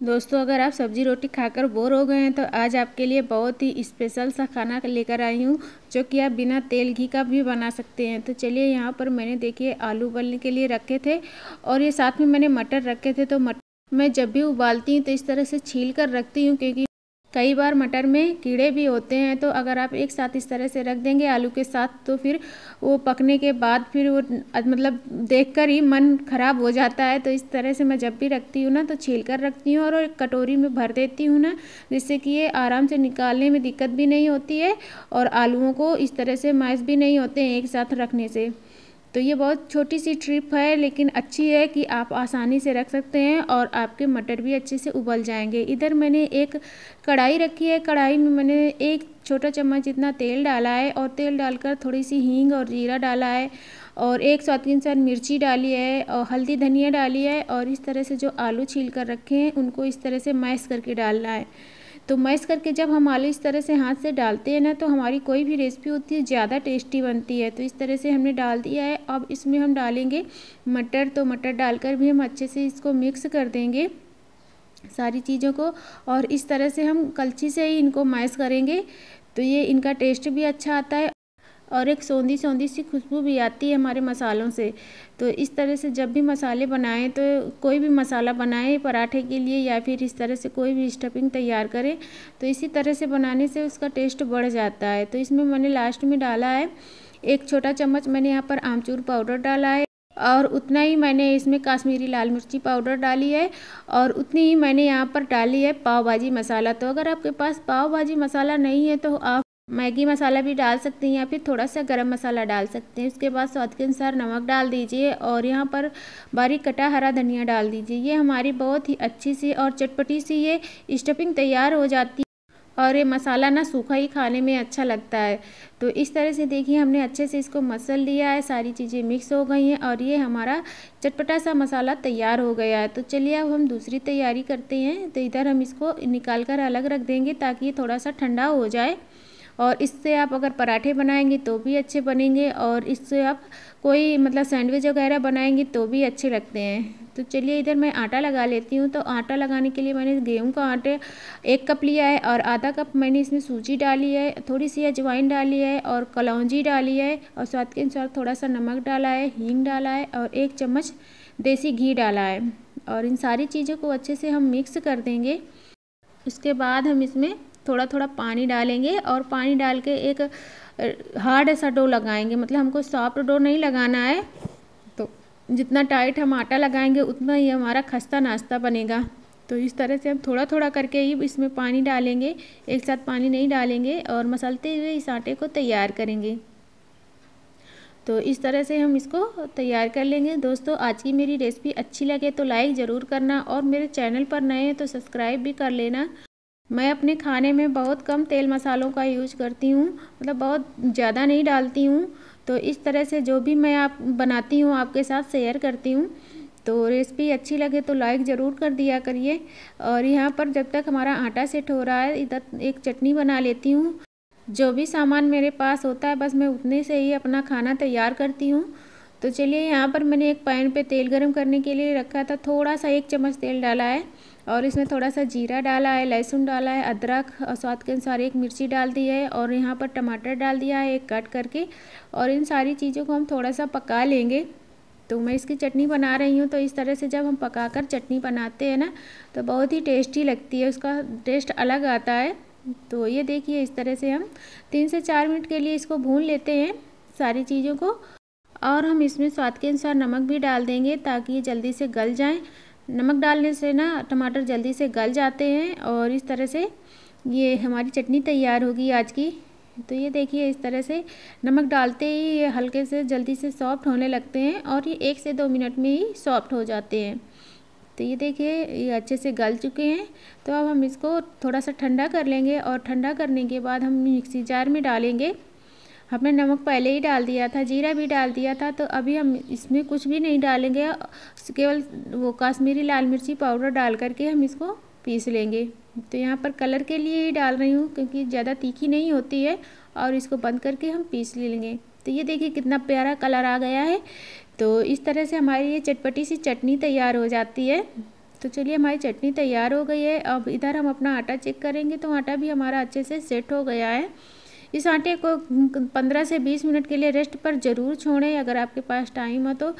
दोस्तों, अगर आप सब्जी रोटी खाकर बोर हो गए हैं तो आज आपके लिए बहुत ही स्पेशल सा खाना लेकर आई हूँ, जो कि आप बिना तेल घी का भी बना सकते हैं। तो चलिए, यहाँ पर मैंने देखिए आलू उबलने के लिए रखे थे और ये साथ में मैंने मटर रखे थे। तो मटर मैं जब भी उबालती हूँ तो इस तरह से छील कर रखती हूँ, क्योंकि कई बार मटर में कीड़े भी होते हैं। तो अगर आप एक साथ इस तरह से रख देंगे आलू के साथ, तो फिर वो पकने के बाद फिर वो मतलब देखकर ही मन खराब हो जाता है। तो इस तरह से मैं जब भी रखती हूँ ना तो छील कर रखती हूँ और एक कटोरी में भर देती हूँ ना, जिससे कि ये आराम से निकालने में दिक्कत भी नहीं होती है और आलूओं को इस तरह से मैश भी नहीं होते हैं एक साथ रखने से। तो ये बहुत छोटी सी ट्रिप है, लेकिन अच्छी है कि आप आसानी से रख सकते हैं और आपके मटर भी अच्छे से उबल जाएंगे। इधर मैंने एक कढ़ाई रखी है। कढ़ाई में मैंने एक छोटा चम्मच जितना तेल डाला है और तेल डालकर थोड़ी सी हींग और जीरा डाला है और एक स्वाद के अनुसार मिर्ची डाली है और हल्दी धनिया डाली है। और इस तरह से जो आलू छील कर रखे हैं उनको इस तरह से मैश करके डालना है। तो मैश करके जब हम आलू इस तरह से हाथ से डालते हैं ना, तो हमारी कोई भी रेसिपी होती है ज़्यादा टेस्टी बनती है। तो इस तरह से हमने डाल दिया है। अब इसमें हम डालेंगे मटर। तो मटर डालकर भी हम अच्छे से इसको मिक्स कर देंगे सारी चीज़ों को, और इस तरह से हम कलछी से ही इनको मैश करेंगे। तो ये इनका टेस्ट भी अच्छा आता है और एक सौंधी सौंधी सी खुशबू भी आती है हमारे मसालों से। तो इस तरह से जब भी मसाले बनाएं, तो कोई भी मसाला बनाएं पराठे के लिए या फिर इस तरह से कोई भी स्टफिंग तैयार करें, तो इसी तरह से बनाने से उसका टेस्ट बढ़ जाता है। तो इसमें मैंने लास्ट में डाला है एक छोटा चम्मच, मैंने यहाँ पर आमचूर पाउडर डाला है और उतना ही मैंने इसमें काश्मीरी लाल मिर्ची पाउडर डाली है और उतनी ही मैंने यहाँ पर डाली है पाव भाजी मसाला। तो अगर आपके पास पाव भाजी मसाला नहीं है तो आप मैगी मसाला भी डाल सकते हैं या फिर थोड़ा सा गरम मसाला डाल सकते हैं। उसके बाद स्वाद के अनुसार नमक डाल दीजिए और यहाँ पर बारीक कटा हरा धनिया डाल दीजिए। ये हमारी बहुत ही अच्छी सी और चटपटी सी ये स्टफिंग तैयार हो जाती है और ये मसाला ना सूखा ही खाने में अच्छा लगता है। तो इस तरह से देखिए हमने अच्छे से इसको मसल लिया है, सारी चीज़ें मिक्स हो गई हैं और ये हमारा चटपटा सा मसाला तैयार हो गया है। तो चलिए अब हम दूसरी तैयारी करते हैं। तो इधर हम इसको निकाल कर अलग रख देंगे ताकि ये थोड़ा सा ठंडा हो जाए, और इससे आप अगर पराठे बनाएंगे तो भी अच्छे बनेंगे और इससे आप कोई मतलब सैंडविच वगैरह बनाएंगे तो भी अच्छे लगते हैं। तो चलिए इधर मैं आटा लगा लेती हूँ। तो आटा लगाने के लिए मैंने गेहूं का आटा 1 कप लिया है और आधा कप मैंने इसमें सूजी डाली है, थोड़ी सी अजवाइन डाली है और कलौंजी डाली है और स्वाद के अनुसार थोड़ा सा नमक डाला है, हींग डाला है और 1 चम्मच देसी घी डाला है। और इन सारी चीज़ों को अच्छे से हम मिक्स कर देंगे। उसके बाद हम इसमें थोड़ा थोड़ा पानी डालेंगे और पानी डाल के एक हार्ड सा डो लगाएंगे। मतलब हमको सॉफ्ट डो नहीं लगाना है। तो जितना टाइट हम आटा लगाएंगे उतना ही हमारा खस्ता नाश्ता बनेगा। तो इस तरह से हम थोड़ा थोड़ा करके ही इसमें पानी डालेंगे, एक साथ पानी नहीं डालेंगे और मसलते हुए इस आटे को तैयार करेंगे। तो इस तरह से हम इसको तैयार कर लेंगे। दोस्तों, आज की मेरी रेसिपी अच्छी लगे तो लाइक ज़रूर करना और मेरे चैनल पर नए हैं तो सब्सक्राइब भी कर लेना। मैं अपने खाने में बहुत कम तेल मसालों का यूज करती हूँ, मतलब बहुत ज़्यादा नहीं डालती हूँ। तो इस तरह से जो भी मैं आप बनाती हूँ आपके साथ शेयर करती हूँ। तो रेसिपी अच्छी लगे तो लाइक ज़रूर कर दिया करिए। और यहाँ पर जब तक हमारा आटा सेट हो रहा है, इधर एक चटनी बना लेती हूँ। जो भी सामान मेरे पास होता है बस मैं उतने से ही अपना खाना तैयार करती हूँ। तो चलिए, यहाँ पर मैंने एक पैन पे तेल गरम करने के लिए रखा था, थोड़ा सा 1 चम्मच तेल डाला है और इसमें थोड़ा सा जीरा डाला है, लहसुन डाला है, अदरक और स्वाद के अनुसार 1 मिर्ची डाल दी है और यहाँ पर टमाटर डाल दिया है एक कट करके। और इन सारी चीज़ों को हम थोड़ा सा पका लेंगे। तो मैं इसकी चटनी बना रही हूँ। तो इस तरह से जब हम पकाकर चटनी बनाते हैं ना, तो बहुत ही टेस्टी लगती है, उसका टेस्ट अलग आता है। तो ये देखिए इस तरह से हम 3 से 4 मिनट के लिए इसको भून लेते हैं सारी चीज़ों को। और हम इसमें स्वाद के अनुसार नमक भी डाल देंगे ताकि ये जल्दी से गल जाएं। नमक डालने से ना टमाटर जल्दी से गल जाते हैं और इस तरह से ये हमारी चटनी तैयार होगी आज की। तो ये देखिए इस तरह से नमक डालते ही ये हल्के से जल्दी से सॉफ्ट होने लगते हैं और ये 1 से 2 मिनट में ही सॉफ्ट हो जाते हैं। तो ये देखिए ये अच्छे से गल चुके हैं। तो अब हम इसको थोड़ा सा ठंडा कर लेंगे और ठंडा करने के बाद हम मिक्सी जार में डालेंगे। हमने नमक पहले ही डाल दिया था, जीरा भी डाल दिया था, तो अभी हम इसमें कुछ भी नहीं डालेंगे, केवल वो काश्मीरी लाल मिर्ची पाउडर डाल करके हम इसको पीस लेंगे। तो यहाँ पर कलर के लिए ही डाल रही हूँ क्योंकि ज़्यादा तीखी नहीं होती है और इसको बंद करके हम पीस लेंगे। तो ये देखिए कितना प्यारा कलर आ गया है। तो इस तरह से हमारी ये चटपटी सी चटनी तैयार हो जाती है। तो चलिए हमारी चटनी तैयार हो गई है। अब इधर हम अपना आटा चेक करेंगे, तो आटा भी हमारा अच्छे से सेट हो गया है। इस आटे को 15 से 20 मिनट के लिए रेस्ट पर ज़रूर छोड़ें। अगर आपके पास टाइम हो तो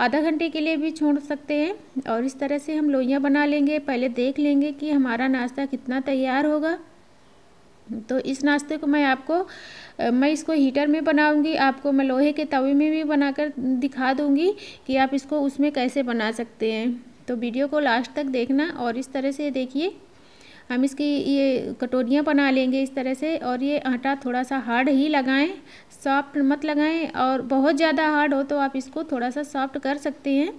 आधा घंटे के लिए भी छोड़ सकते हैं। और इस तरह से हम लोइयाँ बना लेंगे। पहले देख लेंगे कि हमारा नाश्ता कितना तैयार होगा। तो इस नाश्ते को मैं इसको हीटर में बनाऊंगी, आपको मैं लोहे के तवे में भी बनाकर दिखा दूंगी कि आप इसको उसमें कैसे बना सकते हैं। तो वीडियो को लास्ट तक देखना। और इस तरह से देखिए हम इसकी ये कटोरियाँ बना लेंगे इस तरह से। और ये आटा थोड़ा सा हार्ड ही लगाएं, सॉफ्ट मत लगाएं। और बहुत ज़्यादा हार्ड हो तो आप इसको थोड़ा सा सॉफ्ट कर सकते हैं,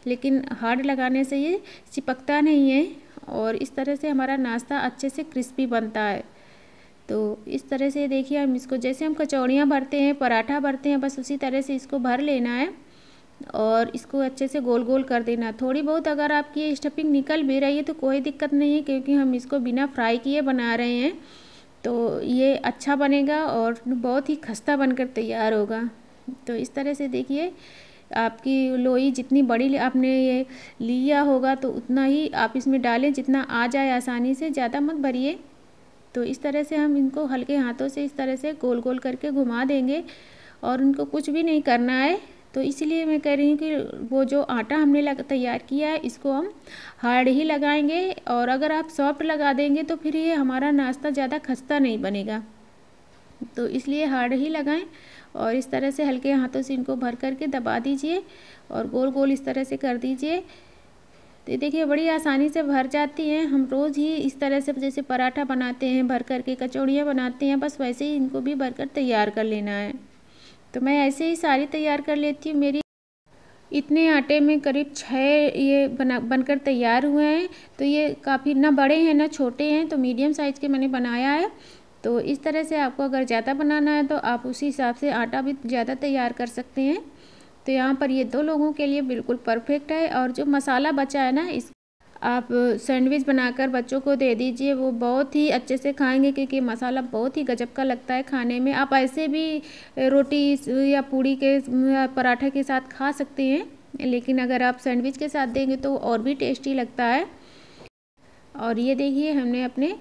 लेकिन हार्ड लगाने से ये चिपकता नहीं है। और इस तरह से हमारा नाश्ता अच्छे से क्रिस्पी बनता है। तो इस तरह से देखिए हम इसको, जैसे हम कचौड़ियाँ भरते हैं, पराठा भरते हैं, बस उसी तरह से इसको भर लेना है। और इसको अच्छे से गोल गोल कर देना। थोड़ी बहुत अगर आपकी स्टफिंग निकल भी रही है तो कोई दिक्कत नहीं है, क्योंकि हम इसको बिना फ्राई किए बना रहे हैं। तो ये अच्छा बनेगा और बहुत ही खस्ता बनकर तैयार होगा। तो इस तरह से देखिए आपकी लोई जितनी बड़ी आपने ये लिया होगा तो उतना ही आप इसमें डालें, जितना आ जाए आसानी से, ज़्यादा मत भरिए। तो इस तरह से हम इनको हल्के हाथों से इस तरह से गोल गोल करके घुमा देंगे और उनको कुछ भी नहीं करना है। तो इसलिए मैं कह रही हूँ कि वो जो आटा हमने तैयार किया है इसको हम हार्ड ही लगाएंगे। और अगर आप सॉफ्ट लगा देंगे तो फिर ये हमारा नाश्ता ज़्यादा खस्ता नहीं बनेगा। तो इसलिए हार्ड ही लगाएं। और इस तरह से हल्के हाथों से इनको भर करके दबा दीजिए और गोल गोल इस तरह से कर दीजिए। तो देखिए बड़ी आसानी से भर जाती हैं। हम रोज़ ही इस तरह से जैसे पराठा बनाते हैं भर करके, कचौड़ियाँ बनाते हैं, बस वैसे ही इनको भी भरकर तैयार कर लेना है। तो मैं ऐसे ही सारी तैयार कर लेती हूँ। मेरी इतने आटे में करीब 6 ये बनकर तैयार हुए हैं। तो ये काफ़ी ना बड़े हैं ना छोटे हैं, तो मीडियम साइज़ के मैंने बनाया है। तो इस तरह से आपको अगर ज़्यादा बनाना है तो आप उसी हिसाब से आटा भी ज़्यादा तैयार कर सकते हैं। तो यहाँ पर ये 2 लोगों के लिए बिल्कुल परफेक्ट है। और जो मसाला बचा है ना, इस आप सैंडविच बनाकर बच्चों को दे दीजिए, वो बहुत ही अच्छे से खाएंगे, क्योंकि मसाला बहुत ही गजब का लगता है खाने में। आप ऐसे भी रोटी या पूड़ी के या पराठे के साथ खा सकते हैं, लेकिन अगर आप सैंडविच के साथ देंगे तो और भी टेस्टी लगता है। और ये देखिए हमने अपने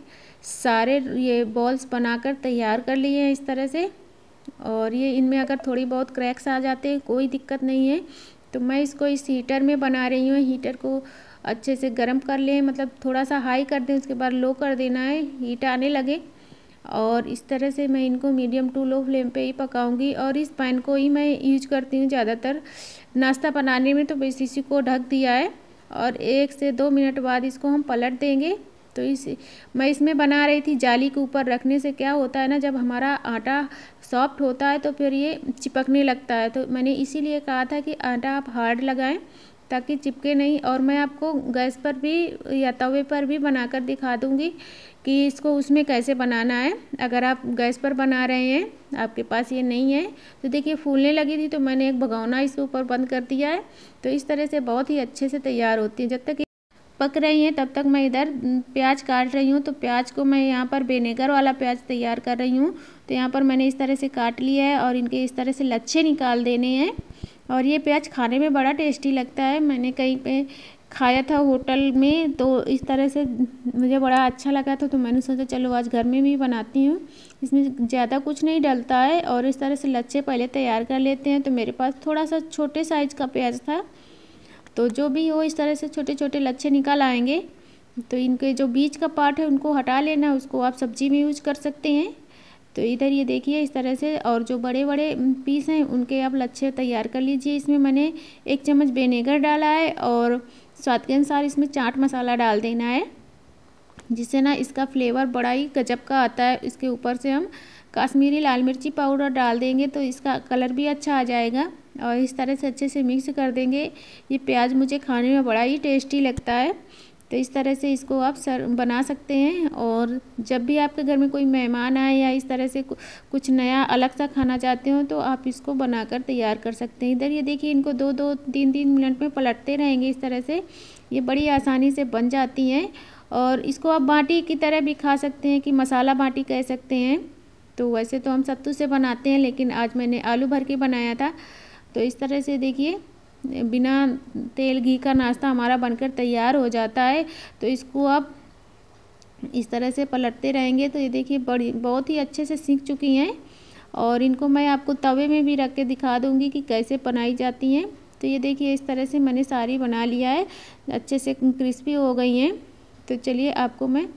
सारे ये बॉल्स बनाकर तैयार कर लिए हैं इस तरह से। और ये इनमें अगर थोड़ी बहुत क्रैक्स आ जाते हैं कोई दिक्कत नहीं है। तो मैं इसको इस हीटर में बना रही हूँ। हीटर को अच्छे से गर्म कर लें, मतलब थोड़ा सा हाई कर दें, उसके बाद लो कर देना है, हीट आने लगे। और इस तरह से मैं इनको मीडियम टू लो फ्लेम पे ही पकाऊंगी। और इस पैन को ही मैं यूज करती हूँ ज़्यादातर नाश्ता बनाने में। तो बस इसी को ढक दिया है और 1 से 2 मिनट बाद इसको हम पलट देंगे। तो मैं इसमें बना रही थी जाली के ऊपर रखने से क्या होता है ना, जब हमारा आटा सॉफ्ट होता है तो फिर ये चिपकने लगता है। तो मैंने इसीलिए कहा था कि आटा आप हार्ड लगाएं ताकि चिपके नहीं। और मैं आपको गैस पर भी या तवे पर भी बनाकर दिखा दूंगी कि इसको उसमें कैसे बनाना है। अगर आप गैस पर बना रहे हैं, आपके पास ये नहीं है, तो देखिए फूलने लगी थी तो मैंने एक भगोना इसके ऊपर बंद कर दिया है। तो इस तरह से बहुत ही अच्छे से तैयार होती है। जब तक पक रही हैं तब तक मैं इधर प्याज काट रही हूँ। तो प्याज को मैं यहाँ पर विनेगर वाला प्याज तैयार कर रही हूँ। तो यहाँ पर मैंने इस तरह से काट लिया है और इनके इस तरह से लच्छे निकाल देने हैं। और ये प्याज खाने में बड़ा टेस्टी लगता है। मैंने कहीं पे खाया था होटल में, तो इस तरह से मुझे बड़ा अच्छा लगा था। तो मैंने सोचा चलो आज घर में भी बनाती हूँ। इसमें ज़्यादा कुछ नहीं डलता है। और इस तरह से लच्छे पहले तैयार कर लेते हैं। तो मेरे पास थोड़ा सा छोटे साइज़ का प्याज था, तो जो भी हो इस तरह से छोटे छोटे लच्छे निकल आएंगे। तो इनके जो बीच का पार्ट है उनको हटा लेना, उसको आप सब्जी में यूज कर सकते हैं। तो इधर ये देखिए इस तरह से, और जो बड़े बड़े पीस हैं उनके आप लच्छे तैयार कर लीजिए। इसमें मैंने 1 चम्मच विनेगर डाला है और स्वाद के अनुसार इसमें चाट मसाला डाल देना है, जिससे ना इसका फ्लेवर बड़ा ही गजब का आता है। इसके ऊपर से हम कश्मीरी लाल मिर्ची पाउडर डाल देंगे तो इसका कलर भी अच्छा आ जाएगा। और इस तरह से अच्छे से मिक्स कर देंगे। ये प्याज मुझे खाने में बड़ा ही टेस्टी लगता है। तो इस तरह से इसको आप बना सकते हैं। और जब भी आपके घर में कोई मेहमान आए या इस तरह से कुछ नया अलग सा खाना चाहते हो तो आप इसको बनाकर तैयार कर सकते हैं। इधर ये देखिए इनको 2-2, 3-3 मिनट में पलटते रहेंगे इस तरह से। ये बड़ी आसानी से बन जाती हैं। और इसको आप बाटी की तरह भी खा सकते हैं, कि मसाला बाटी कह सकते हैं। तो वैसे तो हम सत्तू से बनाते हैं, लेकिन आज मैंने आलू भर के बनाया था। तो इस तरह से देखिए बिना तेल घी का नाश्ता हमारा बनकर तैयार हो जाता है। तो इसको आप इस तरह से पलटते रहेंगे तो ये देखिए बहुत ही अच्छे से सीख चुकी हैं। और इनको मैं आपको तवे में भी रख के दिखा दूंगी कि कैसे बनाई जाती हैं। तो ये देखिए इस तरह से मैंने सारी बना लिया है, अच्छे से क्रिस्पी हो गई हैं। तो चलिए आपको मैं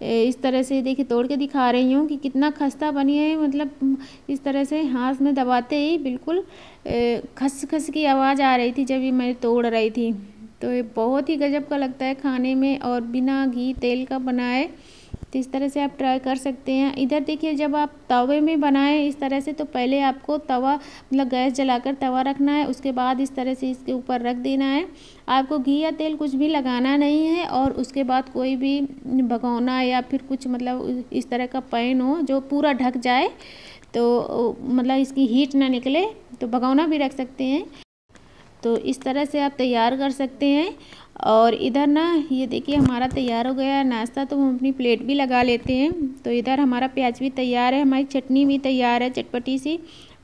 इस तरह से देखिए तोड़ के दिखा रही हूँ कि कितना खस्ता बनी है। मतलब इस तरह से हाथ में दबाते ही बिल्कुल खस खस की आवाज़ आ रही थी जब ये मैं तोड़ रही थी। तो ये बहुत ही गजब का लगता है खाने में और बिना घी तेल का बना है। तो इस तरह से आप ट्राई कर सकते हैं। इधर देखिए जब आप तवे में बनाएं इस तरह से तो पहले आपको तवा मतलब गैस जलाकर तवा रखना है, उसके बाद इस तरह से इसके ऊपर रख देना है। आपको घी या तेल कुछ भी लगाना नहीं है और उसके बाद कोई भी भगोना या फिर कुछ मतलब इस तरह का पैन हो जो पूरा ढक जाए, तो मतलब इसकी हीट ना निकले, तो भगोना भी रख सकते हैं। तो इस तरह से आप तैयार कर सकते हैं। और इधर ना ये देखिए हमारा तैयार हो गया है नाश्ता। तो हम अपनी प्लेट भी लगा लेते हैं। तो इधर हमारा प्याज भी तैयार है, हमारी चटनी भी तैयार है चटपटी सी,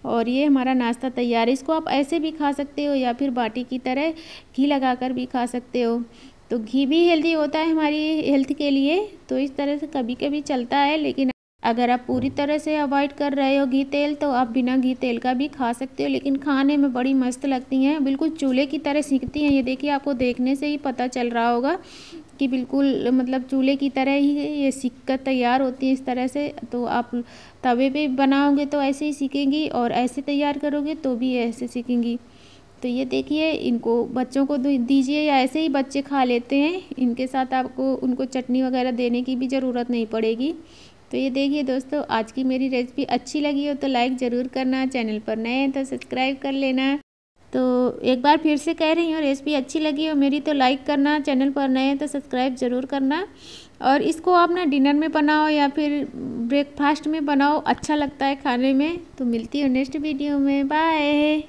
और ये हमारा नाश्ता तैयार है। इसको आप ऐसे भी खा सकते हो या फिर बाटी की तरह घी लगाकर भी खा सकते हो। तो घी भी हेल्दी होता है हमारी हेल्थ के लिए, तो इस तरह से कभी कभी चलता है। लेकिन अगर आप पूरी तरह से अवॉइड कर रहे हो घी तेल तो आप बिना घी तेल का भी खा सकते हो, लेकिन खाने में बड़ी मस्त लगती हैं, बिल्कुल चूल्हे की तरह सिकती हैं। ये देखिए आपको देखने से ही पता चल रहा होगा कि बिल्कुल मतलब चूल्हे की तरह ही ये सिक कर तैयार होती है इस तरह से। तो आप तवे पे बनाओगे तो ऐसे ही सीखेंगी और ऐसे तैयार करोगे तो भी ऐसे सीखेंगी। तो ये देखिए इनको बच्चों को दीजिए या ऐसे ही बच्चे खा लेते हैं, इनके साथ आपको उनको चटनी वगैरह देने की भी ज़रूरत नहीं पड़ेगी। तो ये देखिए दोस्तों आज की मेरी रेसिपी अच्छी लगी हो तो लाइक ज़रूर करना, चैनल पर नए हैं तो सब्सक्राइब कर लेना। तो एक बार फिर से कह रही हूँ रेसिपी अच्छी लगी हो मेरी तो लाइक करना, चैनल पर नए हैं तो सब्सक्राइब ज़रूर करना। और इसको आप ना डिनर में बनाओ या फिर ब्रेकफास्ट में बनाओ, अच्छा लगता है खाने में। तो मिलती हूँ नेक्स्ट वीडियो में, बाय।